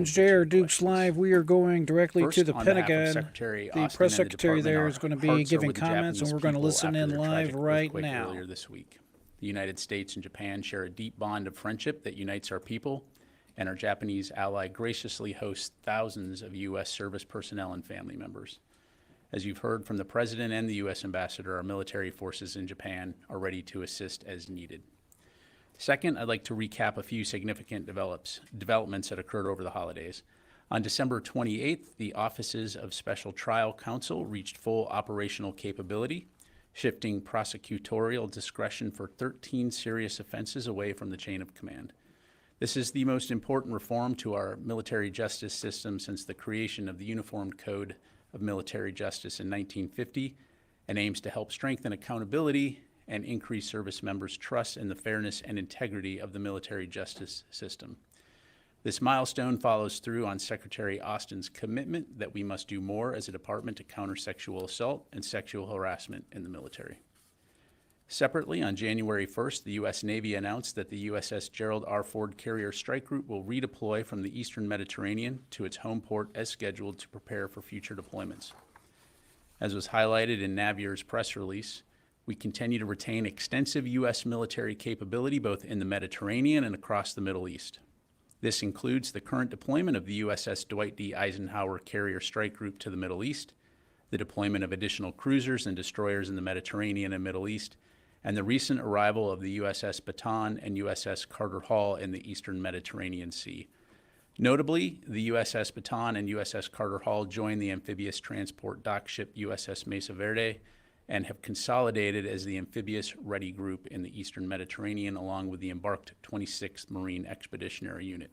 Chair Dukes Live, we are going directly First, to the on behalf of Pentagon. Secretary The Austin press and the secretary Department, there our is going to be hearts are giving with the comments, and Japanese we're going to people listen after in their live tragic right earthquake now. earlier this week. The United States and Japan share a deep bond of friendship that unites our people, and our Japanese ally graciously hosts thousands of U.S. service personnel and family members. As you've heard from the President and the U.S. Ambassador, our military forces in Japan are ready to assist as needed. Second, I'd like to recap a few significant developments that occurred over the holidays. On December 28th, the Offices of Special Trial Counsel reached full operational capability, shifting prosecutorial discretion for 13 serious offenses away from the chain of command. This is the most important reform to our military justice system since the creation of the Uniform Code of Military Justice in 1950, and aims to help strengthen accountability and increase service members' trust in the fairness and integrity of the military justice system. This milestone follows through on Secretary Austin's commitment that we must do more as a department to counter sexual assault and sexual harassment in the military. Separately, on January 1st, the U.S. Navy announced that the USS Gerald R. Ford Carrier Strike Group will redeploy from the Eastern Mediterranean to its home port as scheduled to prepare for future deployments. As was highlighted in Navier's press release, we continue to retain extensive U.S. military capability both in the Mediterranean and across the Middle East. This includes the current deployment of the USS Dwight D. Eisenhower Carrier Strike Group to the Middle East, the deployment of additional cruisers and destroyers in the Mediterranean and Middle East, and the recent arrival of the USS Baton and USS Carter Hall in the Eastern Mediterranean Sea. Notably, the USS Baton and USS Carter Hall joined the amphibious transport dock ship USS Mesa Verde and have consolidated as the amphibious ready group in the Eastern Mediterranean, along with the embarked 26th Marine Expeditionary Unit.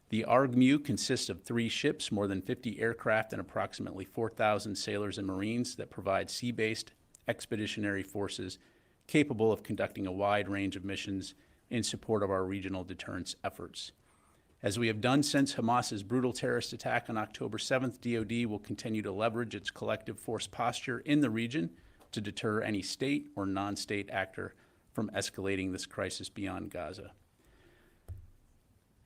The ARGMU consists of 3 ships, more than 50 aircraft, and approximately 4,000 sailors and Marines that provide sea-based expeditionary forces capable of conducting a wide range of missions in support of our regional deterrence efforts. As we have done since Hamas's brutal terrorist attack on October 7th, DoD will continue to leverage its collective force posture in the region to deter any state or non-state actor from escalating this crisis beyond Gaza.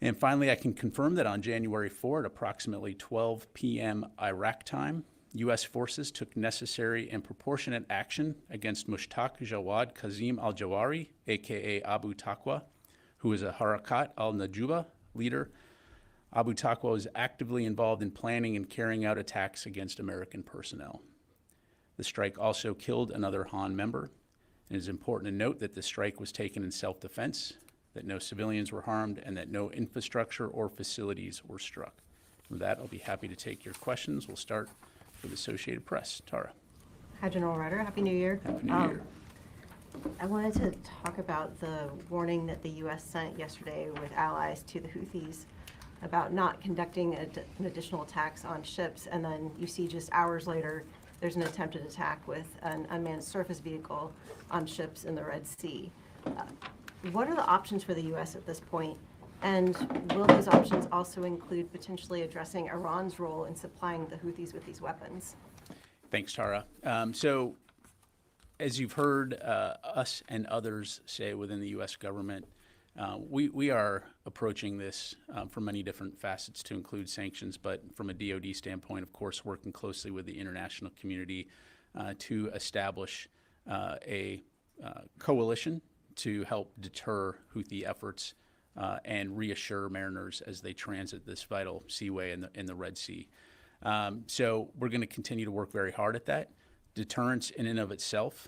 And finally, I can confirm that on January 4 at approximately 12 p.m. Iraq time, U.S. forces took necessary and proportionate action against Mushtaq Jawad Kazim al-Jawari, aka Abu Taqwa, who is a Harakat al-Najuba leader. Abu Taqwa was actively involved in planning and carrying out attacks against American personnel. The strike also killed another Han member. It is important to note that the strike was taken in self-defense, that no civilians were harmed, and that no infrastructure or facilities were struck. With that, I'll be happy to take your questions. We'll start with Associated Press. Tara. Hi, General Ryder. Happy New Year. Happy New Year. I wanted to talk about the warning that the U.S. sent yesterday with allies to the Houthis about not conducting an additional attacks on ships, and then you see just hours later there's an attempted attack with an unmanned surface vehicle on ships in the Red Sea. What are the options for the U.S. at this point? And will those options also include potentially addressing Iran's role in supplying the Houthis with these weapons? Thanks, Tara. So, as you've heard us and others say within the U.S. government, we are approaching this from many different facets to include sanctions, but from a DoD standpoint, of course, working closely with the international community to establish a coalition to help deter Houthi efforts and reassure mariners as they transit this vital seaway in the Red Sea. So we're going to continue to work very hard at that. Deterrence in and of itself,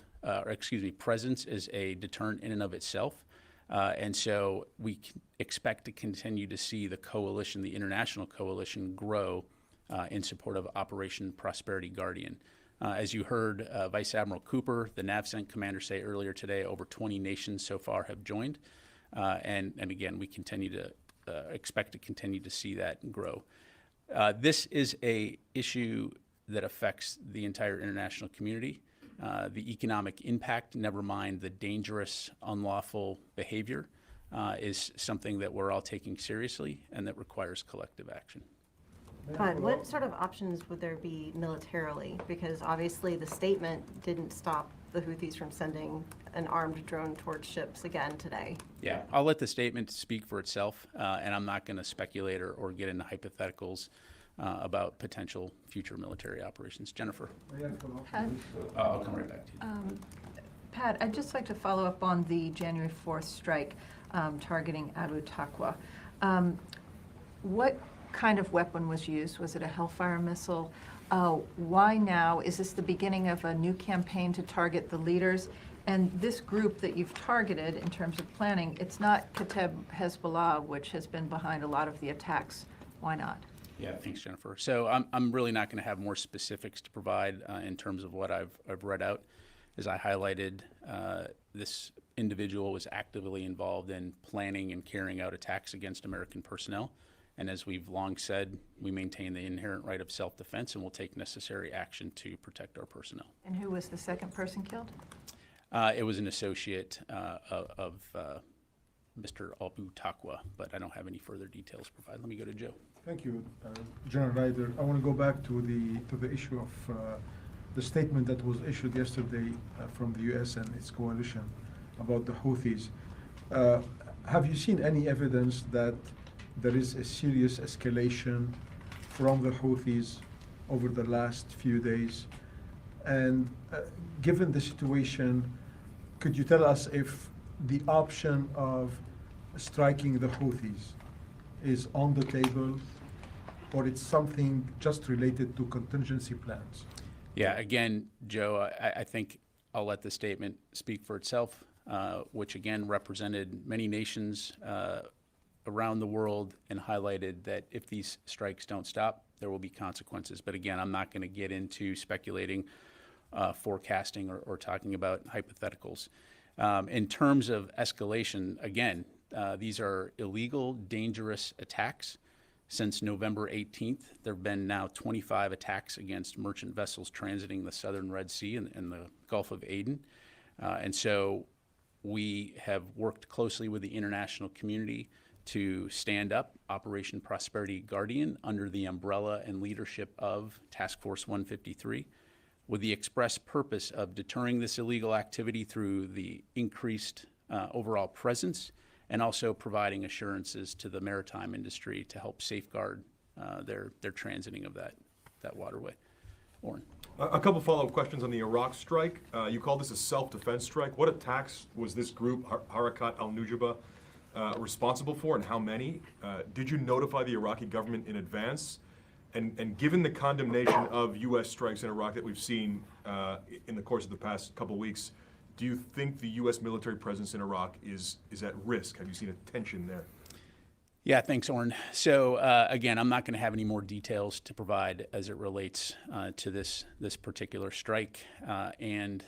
presence is a deterrent in and of itself. And so we expect to continue to see the coalition, the international coalition, grow in support of Operation Prosperity Guardian. As you heard Vice Admiral Cooper, the NAVCENT commander, say earlier today, over 20 nations so far have joined. And again, we continue to expect to continue to see that grow. This is an issue that affects the entire international community. The economic impact, never mind the dangerous, unlawful behavior, is something that we're all taking seriously and that requires collective action. But what sort of options would there be militarily? Because obviously the statement didn't stop the Houthis from sending an armed drone towards ships again today. Yeah, I'll let the statement speak for itself, and I'm not going to speculate or get into hypotheticals about potential future military operations. Jennifer? Pat, I'll come right back to you. Pat, I'd just like to follow up on the January 4th strike targeting Abu Taqwa. What kind of weapon was used? Was it a Hellfire missile? Why now? Is this the beginning of a new campaign to target the leaders? And this group that you've targeted in terms of planning, it's not Kateb Hezbollah, which has been behind a lot of the attacks. Why not? Yeah, thanks, Jennifer. So I'm really not going to have more specifics to provide in terms of what I've read out. As I highlighted, this individual was actively involved in planning and carrying out attacks against American personnel. And as we've long said, we maintain the inherent right of self-defense and will take necessary action to protect our personnel. And who was the second person killed? It was an associate of Mr. Abu Taqwa, but I don't have any further details to provide. Let me go to Joe. Thank you, General Ryder. I want to go back to the issue of the statement that was issued yesterday from the U.S. and its coalition about the Houthis. Have you seen any evidence that there is a serious escalation from the Houthis over the last few days? And given the situation, could you tell us if the option of striking the Houthis is on the table, or it's something just related to contingency plans? Yeah, again, Joe, I think I'll let the statement speak for itself, which again represented many nations around the world and highlighted that if these strikes don't stop, there will be consequences. But again, I'm not going to get into speculating, forecasting, or talking about hypotheticals. In terms of escalation, again, these are illegal, dangerous attacks. Since November 18th, there have been now 25 attacks against merchant vessels transiting the southern Red Sea and the Gulf of Aden. And so we have worked closely with the international community to stand up Operation Prosperity Guardian under the umbrella and leadership of Task Force 153, with the express purpose of deterring this illegal activity through the increased overall presence and also providing assurances to the maritime industry to help safeguard their transiting of that waterway. Oren. A couple follow-up questions on the Iraq strike. You called this a self-defense strike. What attacks was this group, Harakat al-Nujaba, responsible for, and how many? Did you notify the Iraqi government in advance? And given the condemnation of U.S. strikes in Iraq that we've seen in the course of the past couple weeks, do you think the U.S. military presence in Iraq is at risk? Have you seen a tension there? Yeah, thanks, Oren. So again, I'm not going to have any more details to provide as it relates to this particular strike, and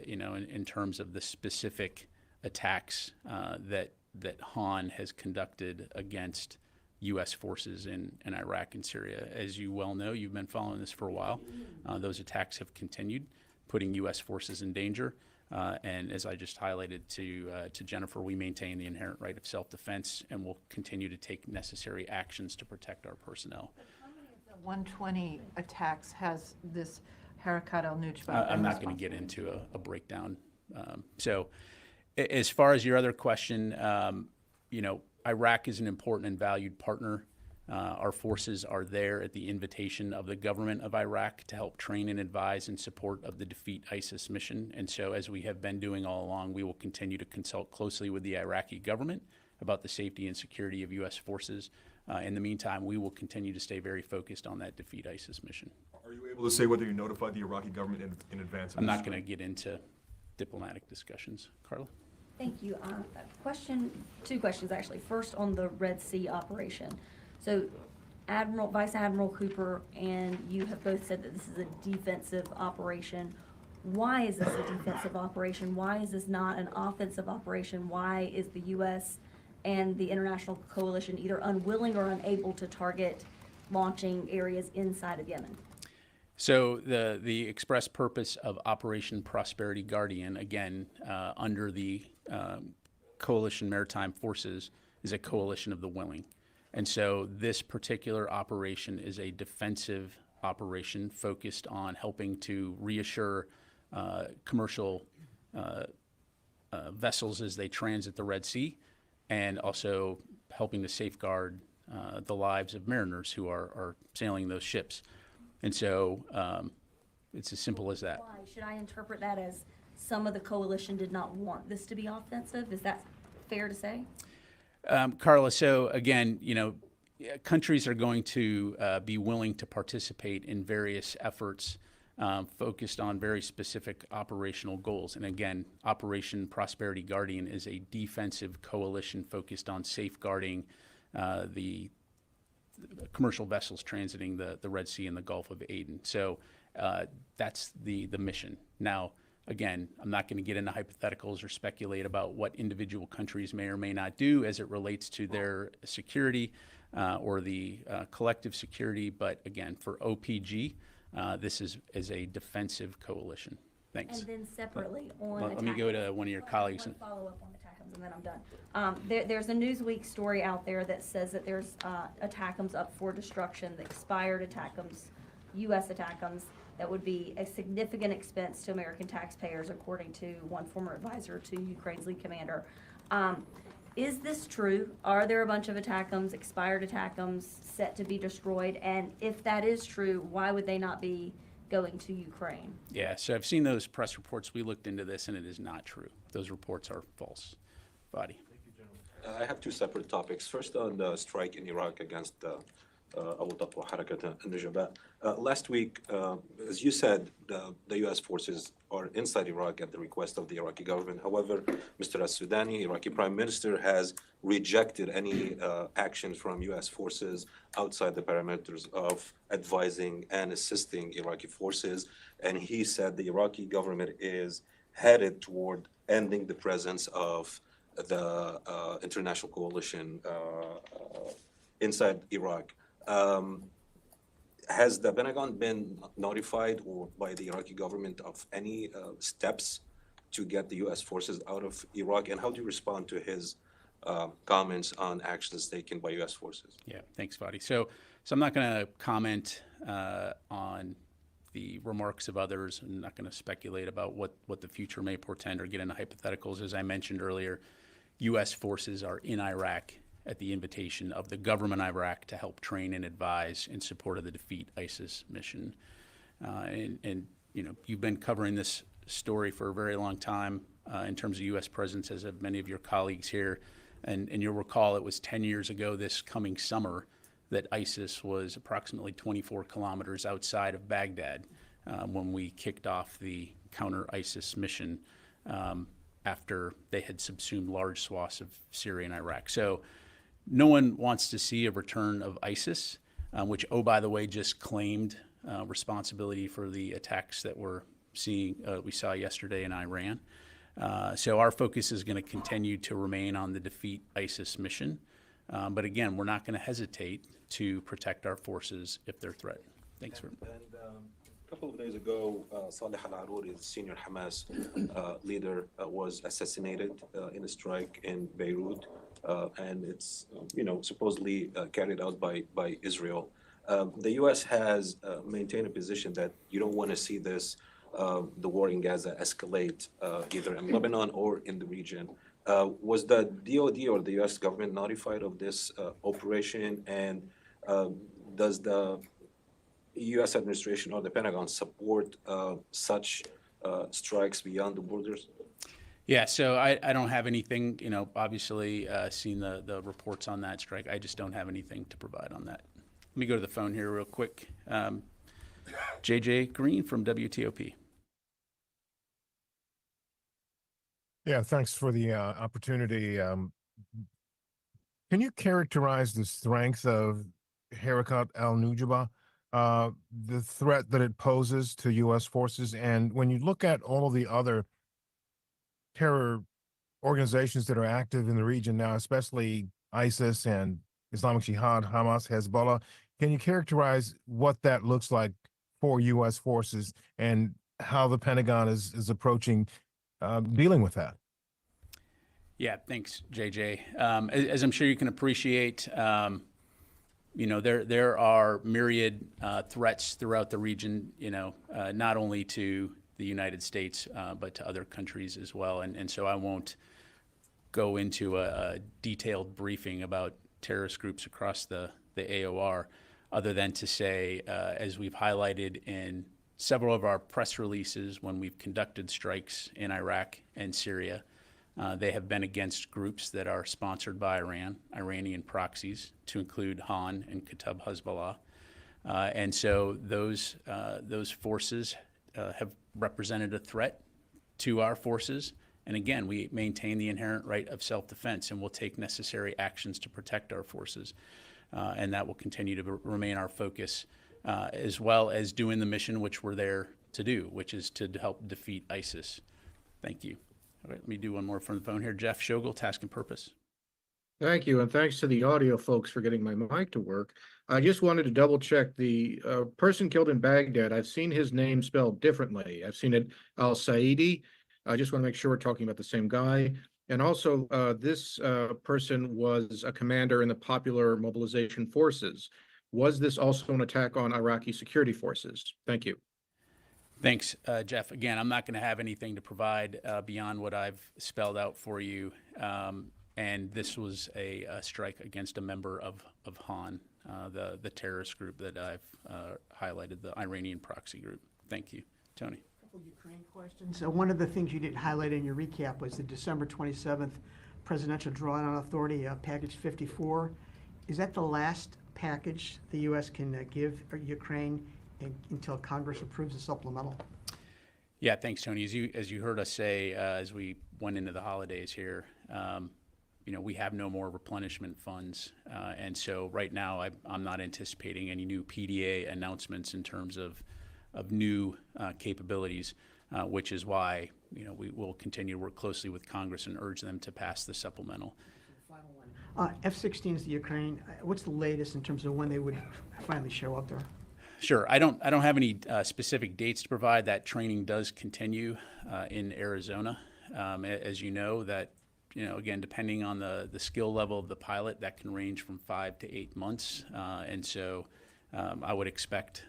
in terms of the specific attacks that Han has conducted against U.S. forces in Iraq and Syria. As you well know, you've been following this for a while. Those attacks have continued, putting U.S. forces in danger. And as I just highlighted to Jennifer, we maintain the inherent right of self-defense and will continue to take necessary actions to protect our personnel. But how many of the 120 attacks has this Harakat al-Nujaba? I'm not going to get into a breakdown. So as far as your other question, Iraq is an important and valued partner. Our forces are there at the invitation of the government of Iraq to help train and advise in support of the Defeat ISIS mission. And so, as we have been doing all along, we will continue to consult closely with the Iraqi government about the safety and security of U.S. forces. In the meantime, we will continue to stay very focused on that Defeat ISIS mission. Are you able to say whether you notified the Iraqi government in advance? I'm not going to get into diplomatic discussions. Carla? Thank you. Two questions actually. First, on the Red Sea operation. So Vice Admiral Cooper and you have both said that this is a defensive operation. Why is this a defensive operation? Why is this not an offensive operation? Why is the U.S. and the international coalition either unwilling or unable to target launching areas inside of Yemen? So the express purpose of Operation Prosperity Guardian, again, under the Coalition Maritime Forces, is a coalition of the willing. And so this particular operation is a defensive operation focused on helping to reassure commercial vessels as they transit the Red Sea, and also helping to safeguard the lives of mariners who are sailing those ships. And so it's as simple as that. Why? Should I interpret that as some of the coalition did not want this to be offensive? Is that fair to say? Carla, so again, countries are going to be willing to participate in various efforts focused on very specific operational goals. And again, Operation Prosperity Guardian is a defensive coalition focused on safeguarding the commercial vessels transiting the Red Sea and the Gulf of Aden. So that's the mission. Now, again, I'm not going to get into hypotheticals or speculate about what individual countries may or may not do as it relates to their security or the collective security. But again, for OPG, this is a defensive coalition. Thanks. And then separately on Let me go to one of your colleagues. One follow up on ATACMS and then I'm done. There's a Newsweek story out there that says that there's ATACMS up for destruction, the expired ATACMS, U.S. ATACMS, that would be a significant expense to American taxpayers, according to one former advisor to Ukraine's lead commander. Is this true? Are there a bunch of ATACMS, expired ATACMS, set to be destroyed? And if that is true, why would they not be going to Ukraine? Yeah, so I've seen those press reports. We looked into this, and it is not true. Those reports are false. Fadi. I have two separate topics. First, on the strike in Iraq against Abu Taqwa Harakat al-Nujaba. Last week, as you said, the U.S. forces are inside Iraq at the request of the Iraqi government. However, Mr. al-Sudani, Iraqi Prime Minister, has rejected any actions from U.S. forces outside the parameters of advising and assisting Iraqi forces. And he said the Iraqi government is headed toward ending the presence of the international coalition inside Iraq. Has the Pentagon been notified or by the Iraqi government of any steps to get the U.S. forces out of Iraq? And how do you respond to his comments on actions taken by U.S. forces? Yeah, thanks, Fadi. So I'm not going to comment on the remarks of others. I'm not going to speculate about what the future may portend or get into hypotheticals. As I mentioned earlier, U.S. forces are in Iraq at the invitation of the government of Iraq to help train and advise in support of the Defeat ISIS mission. And you've been covering this story for a very long time in terms of U.S. presence, as have many of your colleagues here. And you'll recall it was 10 years ago this coming summer that ISIS was approximately 24 kilometers outside of Baghdad when we kicked off the counter-ISIS mission after they had subsumed large swaths of Syria and Iraq. So no one wants to see a return of ISIS, which, oh, by the way, just claimed responsibility for the attacks that we saw yesterday in Iran. So our focus is going to continue to remain on the Defeat ISIS mission. But again, we're not going to hesitate to protect our forces if they're threatened. Thanks very much. And a couple of days ago, Saleh al-Arouri, the senior Hamas leader, was assassinated in a strike in Beirut. And it's, supposedly carried out by Israel. The U.S. has maintained a position that you don't want to see the war in Gaza escalate either in Lebanon or in the region. Was the DOD or the U.S. government notified of this operation? And does the U.S. administration or the Pentagon support such strikes beyond the borders? Yeah, so I don't have anything, obviously seen the reports on that strike. I just don't have anything to provide on that. Let me go to the phone here real quick. JJ Green from WTOP. Yeah, thanks for the opportunity. Can you characterize the strength of Harakat al-Nujaba, the threat that it poses to U.S. forces? And when you look at all of the other terror organizations that are active in the region now, especially ISIS and Islamic Jihad, Hamas, Hezbollah, can you characterize what that looks like for U.S. forces and how the Pentagon is approaching dealing with that? Yeah, thanks, JJ. As I'm sure you can appreciate, there are myriad threats throughout the region, not only to the United States, but to other countries as well. And so I won't go into a detailed briefing about terrorist groups across the AOR, other than to say, as we've highlighted in several of our press releases when we've conducted strikes in Iraq and Syria, they have been against groups that are sponsored by Iran, Iranian proxies, to include Han and Kataib Hezbollah. And so those forces have represented a threat to our forces. And again, we maintain the inherent right of self-defense, and will take necessary actions to protect our forces. And that will continue to remain our focus, as well as doing the mission which we're there to do, which is to help defeat ISIS. Thank you. All right, let me do one more from the phone here. Jeff Shogel, Task and Purpose. Thank you, and thanks to the audio folks for getting my mic to work. I just wanted to double check the person killed in Baghdad. I've seen his name spelled differently. I've seen it Al-Saidi. I just want to make sure we're talking about the same guy. And also, this person was a commander in the Popular Mobilization Forces. Was this also an attack on Iraqi security forces? Thank you. Thanks, Jeff. Again, I'm not going to have anything to provide beyond what I've spelled out for you. And this was a strike against a member of Han, the terrorist group that I've highlighted, the Iranian proxy group. Thank you. Tony. Ukraine questions. One of the things you didn't highlight in your recap was the December 27th Presidential Drawdown Authority, Package 54. Is that the last package the U.S. can give Ukraine until Congress approves a supplemental? Yeah, thanks, Tony. As you heard us say as we went into the holidays here, we have no more replenishment funds, and so right now I'm not anticipating any new PDA announcements in terms of new capabilities, which is why we will continue to work closely with Congress and urge them to pass the supplemental. F-16s to Ukraine. What's the latest in terms of when they would finally show up there? Sure. I don't have any specific dates to provide. That training does continue in Arizona, as you know. That again, depending on the skill level of the pilot, that can range from 5 to 8 months, and so I would expect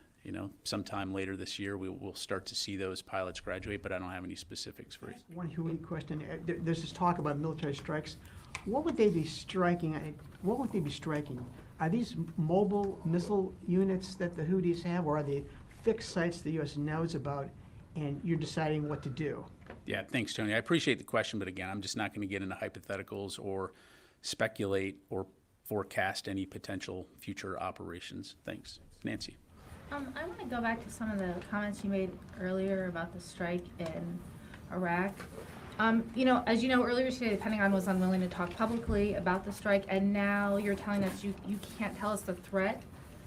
sometime later this year we'll start to see those pilots graduate, but I don't have any specifics for you. One Huey question. There's this talk about military strikes. What would they be striking? What would they be striking? Are these mobile missile units that the Houthis have, or are they fixed sites the U.S. knows about, and you're deciding what to do? Yeah, thanks, Tony. I appreciate the question, but again, I'm just not going to get into hypotheticals or speculate or forecast any potential future operations. Thanks. Nancy. I want to go back to some of the comments you made earlier about the strike in Iraq. As you know, earlier today, the Pentagon was unwilling to talk publicly about the strike, and now you're telling us you can't tell us the threat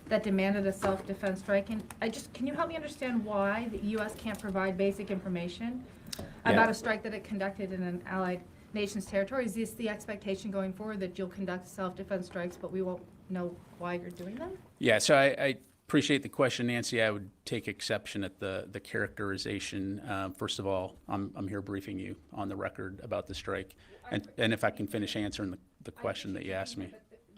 that demanded a self-defense strike. And can you help me understand why the U.S. can't provide basic information about a strike that it conducted in an allied nation's territory? Is this the expectation going forward, that you'll conduct self-defense strikes, but we won't know why you're doing them? Yeah, so I appreciate the question, Nancy. I would take exception at the characterization. First of all, I'm here briefing you on the record about the strike, and if I can finish answering the question that you asked me.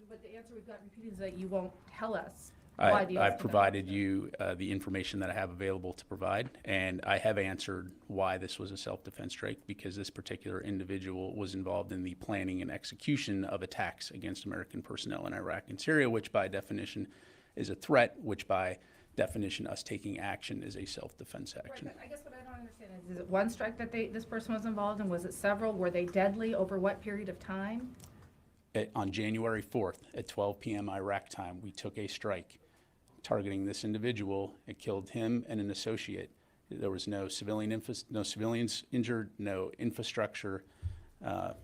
But the answer we've got repeated is that you won't tell us why the I've provided you the information that I have available to provide, and I have answered why this was a self-defense strike, because this particular individual was involved in the planning and execution of attacks against American personnel in Iraq and Syria, which by definition is a threat, which by definition us taking action is a self-defense action. Right, but I guess what I don't understand is it one strike that this person was involved in? Was it several? Were they deadly? Over what period of time? On January 4th at 12 p.m. Iraq time, we took a strike targeting this individual. It killed him and an associate. There was no civilians injured, no infrastructure, and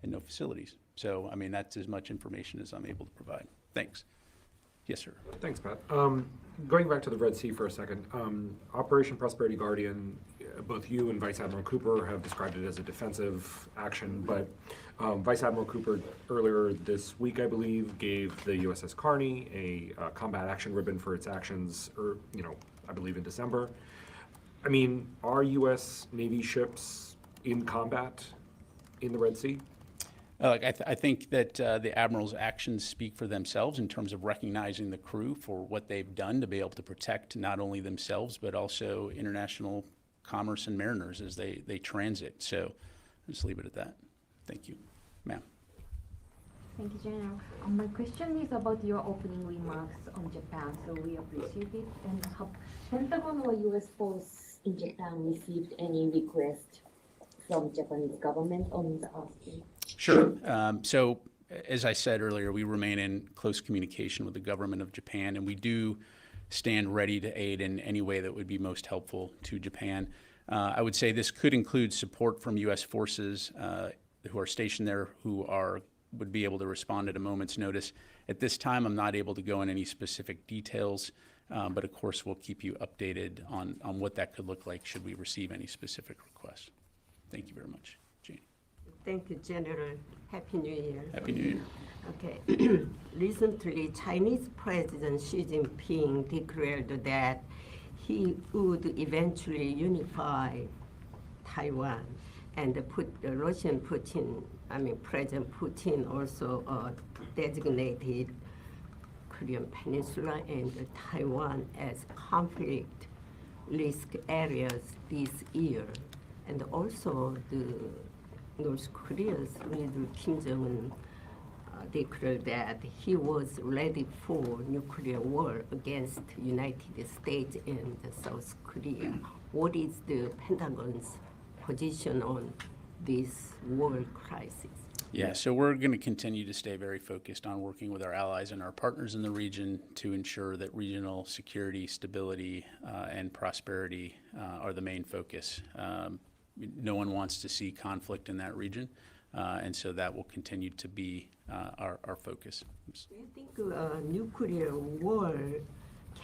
no facilities. So, I mean, that's as much information as I'm able to provide. Thanks. Yes, sir. Thanks, Pat. Going back to the Red Sea for a second, Operation Prosperity Guardian, both you and Vice Admiral Cooper have described it as a defensive action, but Vice Admiral Cooper earlier this week, I believe, gave the USS Carney a combat action ribbon for its actions, I believe in December. I mean, are U.S. Navy ships in combat in the Red Sea? I think that the Admiral's actions speak for themselves in terms of recognizing the crew for what they've done to be able to protect not only themselves, but also international commerce and mariners as they transit. So I'll just leave it at that. Thank you. Ma'am. Thank you, General. My question is about your opening remarks on Japan, so we appreciate it. And have Pentagon or U.S. force in Japan received any request from Japanese government on the asking? Sure. So as I said earlier, we remain in close communication with the government of Japan, and we do stand ready to aid in any way that would be most helpful to Japan. I would say this could include support from U.S. forces who are stationed there, who would be able to respond at a moment's notice. At this time, I'm not able to go in any specific details, but of course, we'll keep you updated on what that could look like should we receive any specific requests. Thank you very much. Jane. Thank you, General. Happy New Year. Happy New Year. Okay. Recently, Chinese President Xi Jinping declared that he would eventually unify Taiwan, and President Putin also designated Korean Peninsula and Taiwan as conflict risk areas this year. And also North Korea's leader Kim Jong-un declared that he was ready for nuclear war against the United States and South Korea. What is the Pentagon's position on this world crisis? Yeah, so we're going to continue to stay very focused on working with our allies and our partners in the region to ensure that regional security, stability, and prosperity are the main focus. No one wants to see conflict in that region, and so that will continue to be our focus. Oops. Do you think nuclear war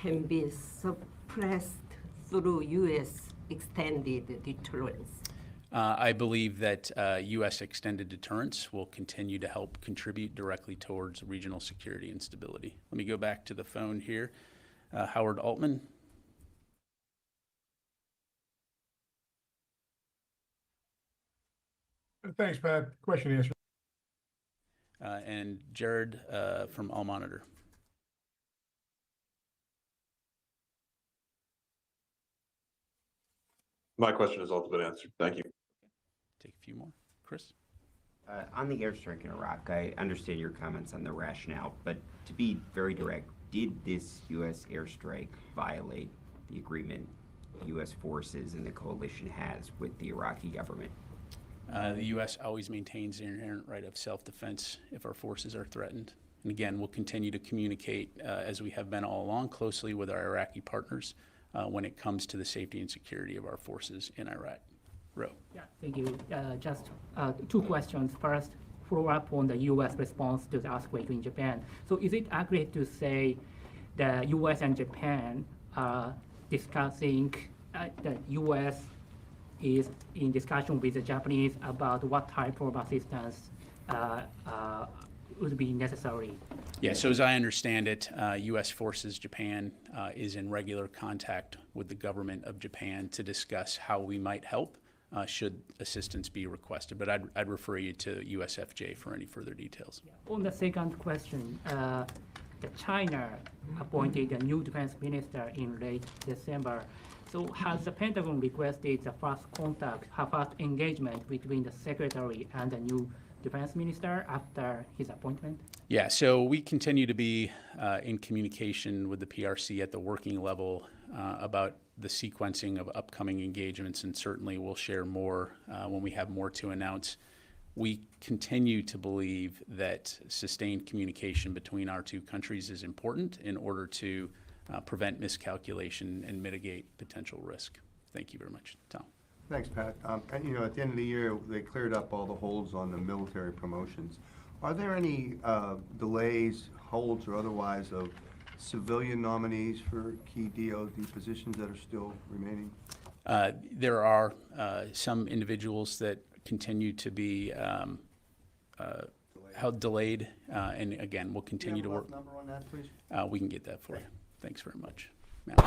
can be suppressed through U.S. extended deterrence? I believe that U.S. extended deterrence will continue to help contribute directly towards regional security and stability. Let me go back to the phone here. Howard Altman. Thanks, Pat. Question answered. And Jared from All Monitor. My question has also been answered. Thank you. Take a few more. Chris? On the airstrike in Iraq, I understand your comments on the rationale, but to be very direct, did this U.S. airstrike violate the agreement U.S. forces and the coalition has with the Iraqi government? The U.S. always maintains the inherent right of self-defense if our forces are threatened. And again, we'll continue to communicate, as we have been all along, closely with our Iraqi partners when it comes to the safety and security of our forces in Iraq. Ro. Yeah, thank you. Just two questions. First, follow up on the U.S. response to the earthquake in Japan. So is it accurate to say the U.S. and Japan are discussing, the U.S. is in discussion with the Japanese about what type of assistance would be necessary? Yeah, so as I understand it, U.S. Forces Japan is in regular contact with the government of Japan to discuss how we might help should assistance be requested. But I'd refer you to USFJ for any further details. Yeah. On the second question, China appointed a new defense minister in late December. So has the Pentagon requested the first engagement between the secretary and the new defense minister after his appointment? Yeah, so we continue to be in communication with the PRC at the working level about the sequencing of upcoming engagements, and certainly we'll share more when we have more to announce. We continue to believe that sustained communication between our two countries is important in order to prevent miscalculation and mitigate potential risk. Thank you very much. Tom. Thanks, Pat. And, you know, at the end of the year, they cleared up all the holds on the military promotions. Are there any delays, holds, or otherwise of civilian nominees for key DoD positions that are still remaining? There are some individuals that continue to be delayed, and again, we'll continue to work. Do you have a rough number on that, please? We can get that for you. Thanks very much. Thank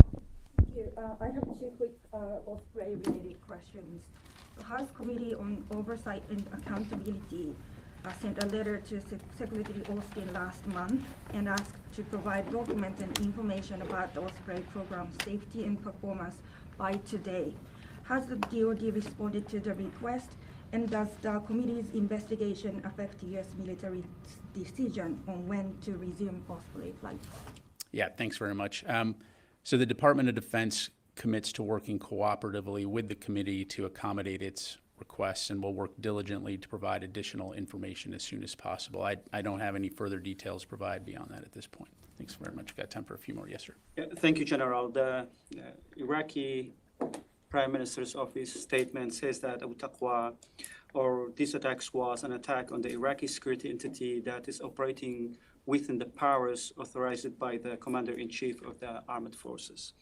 you. I have two quick Osprey-related questions. The House Committee on Oversight and Accountability sent a letter to Secretary Austin last month and asked to provide documents and information about the Osprey program safety and performance by today. Has the DoD responded to the request, and does the committee's investigation affect U.S. military decision on when to resume Osprey flights? Yeah, thanks very much. So the Department of Defense commits to working cooperatively with the committee to accommodate its requests, and will work diligently to provide additional information as soon as possible. I don't have any further details to provide beyond that at this point. Thanks very much. Got time for a few more. Yes, sir. Yeah, thank you, General. The Iraqi Prime Minister's office statement says that Abu Taqwa, or these attacks, was an attack on the Iraqi security entity that is operating within the powers authorized by the Commander-in-Chief of the Armed Forces.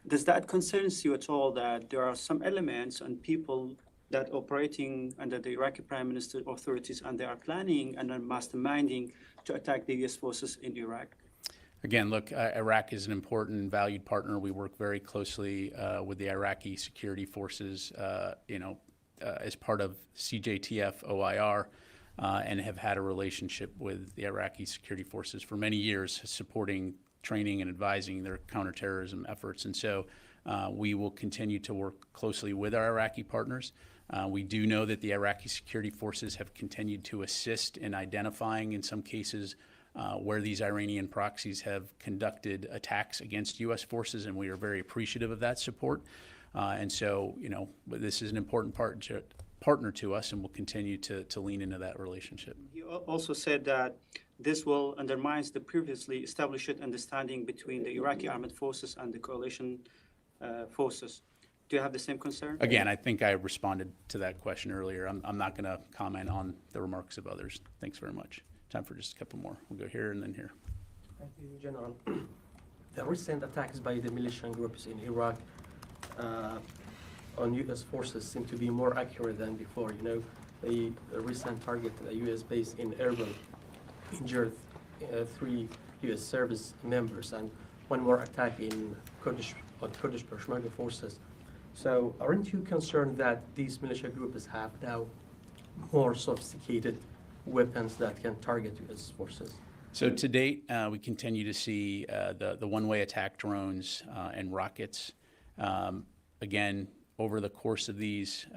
Does that concern you at all, that there are some elements and people that operating under the Iraqi Prime Minister authorities, and they are planning and are masterminding to attack the U.S. forces in Iraq? Again, look, Iraq is an important and valued partner. We work very closely with the Iraqi security forces, as part of CJTF OIR, and have had a relationship with the Iraqi security forces for many years, supporting training and advising their counterterrorism efforts. And so we will continue to work closely with our Iraqi partners. We do know that the Iraqi security forces have continued to assist in identifying, in some cases, where these Iranian proxies have conducted attacks against U.S. forces, and we are very appreciative of that support. And so, this is an important partner to us, and we'll continue to lean into that relationship. He also said that this will undermine the previously established understanding between the Iraqi armed forces and the coalition forces. Do you have the same concern? Again, I think I responded to that question earlier. I'm not going to comment on the remarks of others. Thanks very much. Time for just a couple more. We'll go here and then here. Thank you, General. The recent attacks by the militia groups in Iraq on U.S. forces seem to be more accurate than before. The recent target, a U.S. base in Erbil, injured 3 U.S. service members, and one more attack in Kurdish Peshmerga forces. So aren't you concerned that these militia groups have now more sophisticated weapons that can target U.S. forces? So to date, we continue to see the one-way attack drones and rockets. Again, over the course of these,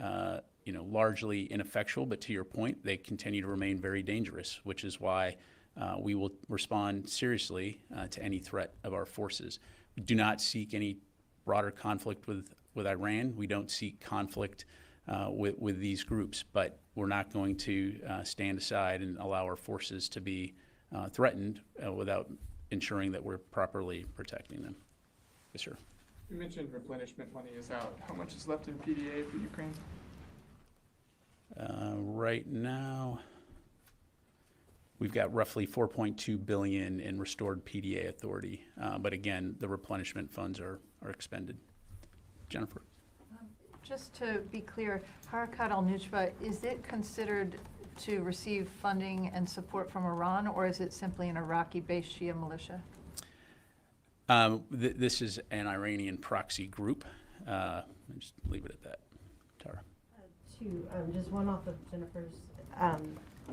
largely ineffectual, but to your point, they continue to remain very dangerous, which is why we will respond seriously to any threat of our forces. We do not seek any broader conflict with Iran. We don't seek conflict with these groups, but we're not going to stand aside and allow our forces to be threatened without ensuring that we're properly protecting them. Yes, sir. You mentioned replenishment money is out. How much is left in PDA for Ukraine? Right now, we've got roughly $4.2 billion in restored PDA authority. But again, the replenishment funds are expended. Jennifer. Just to be clear, Harakat al-Nujba, is it considered to receive funding and support from Iran, or is it simply an Iraqi-based Shia militia? This is an Iranian proxy group. I'll just leave it at that. Tara. Just one off of Jennifer's.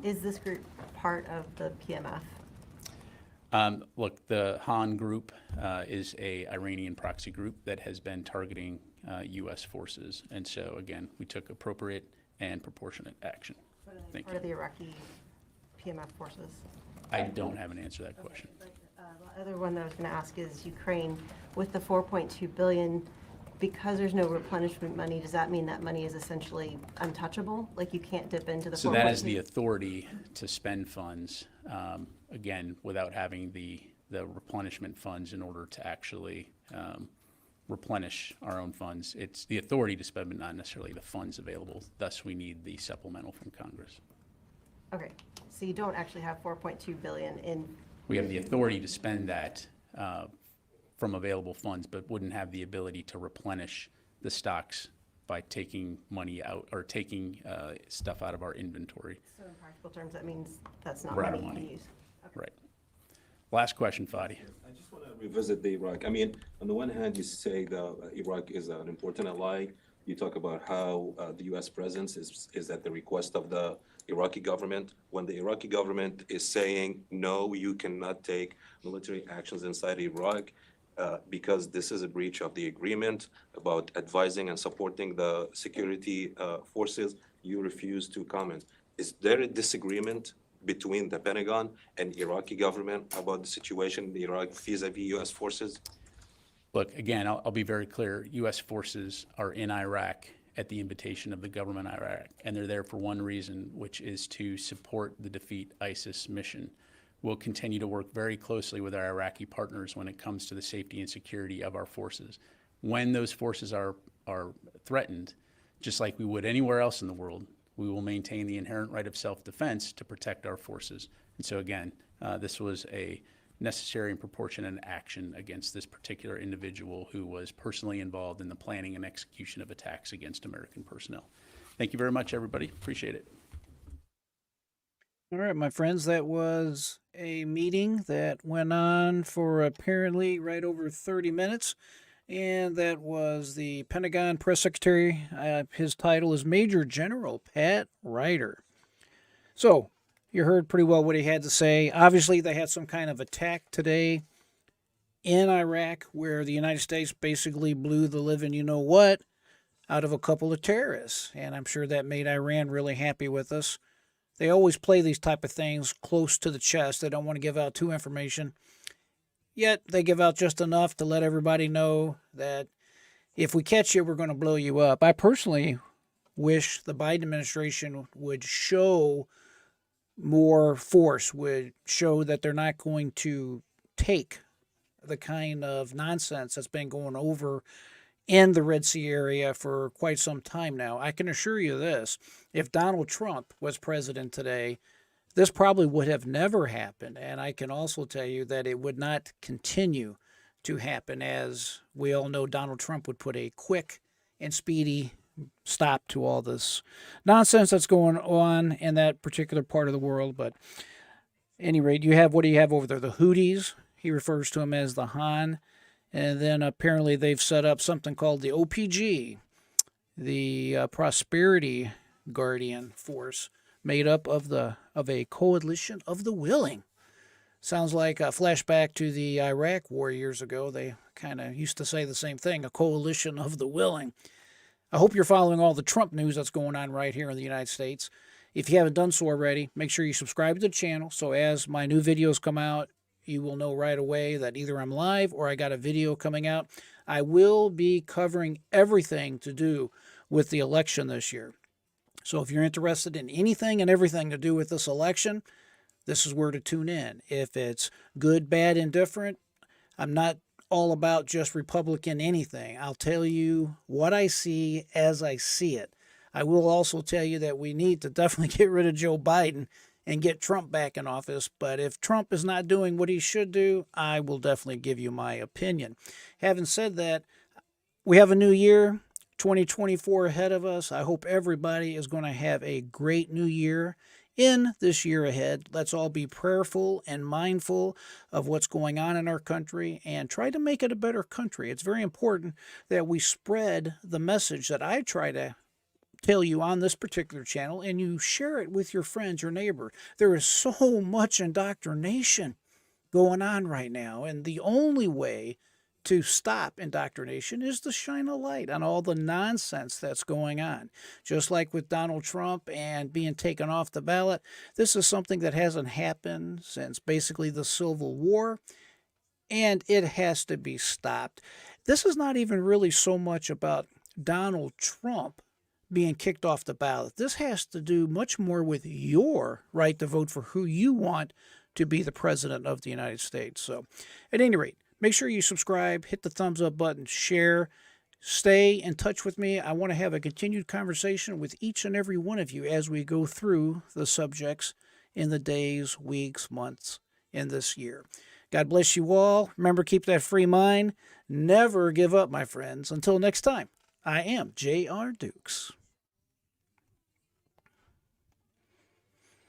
Is this group part of the PMF? Look, the Han group is a Iranian proxy group that has been targeting U.S. forces. And so, again, we took appropriate and proportionate action. Thank you. Part of the Iraqi PMF forces? I don't have an answer to that question. Okay, but, the other one that I was going to ask is Ukraine. With the $4.2 billion, because there's no replenishment money, does that mean that money is essentially untouchable? Like you can't dip into the So that is the authority to spend funds, again, without having the replenishment funds in order to actually replenish our own funds. It's the authority to spend, but not necessarily the funds available. Thus, we need the supplemental from Congress. Okay, so you don't actually have $4.2 billion in. We have the authority to spend that from available funds, but wouldn't have the ability to replenish the stocks by taking money out or taking stuff out of our inventory. So in practical terms, that means that's not We're out money of you can money. use. Okay. Right. Last question, Fadi. I just want to revisit the Iraq. I mean, on the one hand, you say that Iraq is an important ally You talk about how the U.S. presence is at the request of the Iraqi government. When the Iraqi government is saying, no, you cannot take military actions inside Iraq because this is a breach of the agreement about advising and supporting the security forces, you refuse to comment. Is there a disagreement between the Pentagon and Iraqi government about the situation in Iraq vis-a-vis U.S. forces? Look, again, I'll be very clear. U.S. forces are in Iraq at the invitation of the government of Iraq, and they're there for one reason, which is to support the Defeat ISIS mission. We'll continue to work very closely with our Iraqi partners when it comes to the safety and security of our forces. When those forces are threatened, just like we would anywhere else in the world, we will maintain the inherent right of self-defense to protect our forces. And so again, this was a necessary and proportionate action against this particular individual who was personally involved in the planning and execution of attacks against American personnel. Thank you very much, everybody. Appreciate it. All right, my friends, that was a meeting that went on for apparently right over 30 minutes. And that was the Pentagon Press Secretary. His title is Major General Pat Ryder. So, you heard pretty well what he had to say. Obviously, they had some kind of attack today in Iraq where the United States basically blew the living you-know-what out of a couple of terrorists. And I'm sure that made Iran really happy with us. They always play these type of things close to the chest. They don't want to give out too information. Yet they give out just enough to let everybody know that if we catch you, we're going to blow you up. I personally wish the Biden administration would show more force, would show that they're not going to take the kind of nonsense that's been going over in the Red Sea area for quite some time now. I can assure you this, if Donald Trump was president today, this probably would have never happened. And I can also tell you that it would not continue to happen. As we all know, Donald Trump would put a quick and speedy stop to all this nonsense that's going on in that particular part of the world. But at any rate, what do you have over there? The Houthis. He refers to them as the Han. And then apparently they've set up something called the OPG, the Prosperity Guardian Force, made up of a coalition of the willing. Sounds like a flashback to the Iraq war years ago. They kind of used to say the same thing, a coalition of the willing. I hope you're following all the Trump news that's going on right here in the United States. If you haven't done so already, make sure you subscribe to the channel so as my new videos come out, you will know right away that either I'm live or I got a video coming out. I will be covering everything to do with the election this year. So if you're interested in anything and everything to do with this election, this is where to tune in. If it's good, bad, indifferent, I'm not all about just Republican anything. I'll tell you what I see as I see it. I will also tell you that we need to definitely get rid of Joe Biden and get Trump back in office. But if Trump is not doing what he should do, I will definitely give you my opinion. Having said that, we have a new year, 2024 ahead of us. I hope everybody is going to have a great new year in this year ahead. Let's all be prayerful and mindful of what's going on in our country and try to make it a better country. It's very important that we spread the message that I try to tell you on this particular channel, and you share it with your friends, your neighbor. There is so much indoctrination going on right now, and the only way to stop indoctrination is to shine a light on all the nonsense that's going on. Just like with Donald Trump and being taken off the ballot, this is something that hasn't happened since basically the Civil War, and it has to be stopped. This is not even really so much about Donald Trump being kicked off the ballot. This has to do much more with your right to vote for who you want to be the president of the United States. So, at any rate, make sure you subscribe, hit the thumbs up button, share, stay in touch with me. I want to have a continued conversation with each and every one of you as we go through the subjects in the days, weeks, months in this year. God bless you all. Remember, keep that free mind. Never give up, my friends. Until next time, I am J.R. Dukes.